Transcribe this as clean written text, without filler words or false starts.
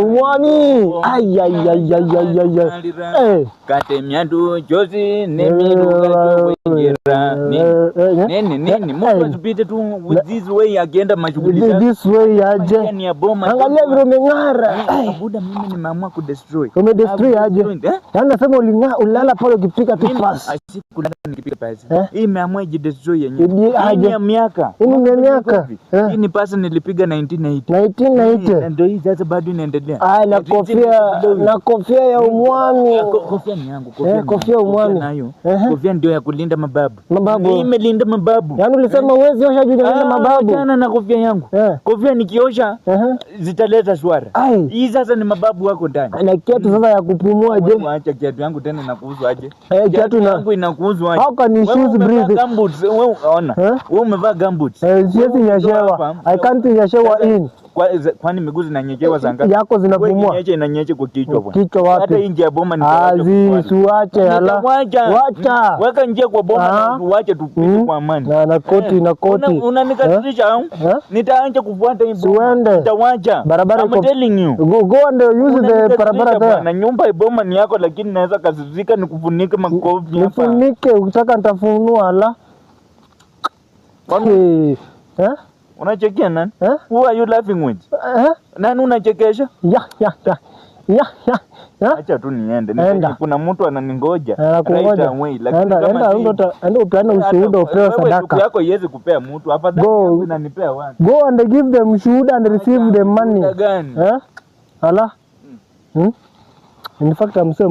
Mwami. Katemyandu jozi nemiruga wenjera. Nini Mungu asipite tu with this way agenda mashughuli zake. This way aje. Ni ya boma. Angalia vile umeng'ara. Buda mimi nimeamua kudestroy. Umedestroy aje? Yaani nasema ulala pale ukipika tu pass. Asikulala nikipiga pasi. Hii imeamua jidestroy yenyewe. Hii ni miaka. Hii ni pasi nilipiga 1980. Ndio hii sasa bado inaendelea. Na kofia ya umwami. Kofia ni yangu. Kofia ya umwami. Nayo. Kofia ndio ya kulinda mababu. Hii imelinda mababu. Yaani ulisema uwezi osha juu ya mababu. Achana na kofia yangu. Kofia nikiosha zitaleta swara. Hii sasa ni mababu wako ndani. Na kiatu sasa ya kupumua je? Acha kiatu yangu tena inakuuzwa aje? Kiatu yangu inakuuzwa aje? How can you shoes breathe? Gumboots wewe unaona. Wewe umevaa gumboots. Siwezi nyeshewa. I can't nyeshewa in. Kwani miguu zinanyekewa zanga? Yako zinapumua. Wewe inanyesha kwa kichwa bwana. Kichwa wapi? Hata nje ya boma siuache hala. Wacha. Weka nje kwa boma uache tupite kwa amani. Na koti. Unanikatirisha au? Nitaanza kufuata hii boma. Nitawacha. Barabara iko. I'm telling you. Go and use the barabara there. Na nyumba iboma ni yako lakini naweza kasizika nikufunike makofi hapa. Nifunike ukitaka nitafunua hala. Unachekia nani? Who are you laughing with? Nani unachekesha? Acha tu niende. Kuna mtu ananingoja. Right away. Lakini enda upeane ushuhuda upewe sadaka. Siku yako iweze kupea mtu. Afadhali unanipea wapi? Go and give them ushuhuda and receive the money. Gani? Hala? In fact I'm so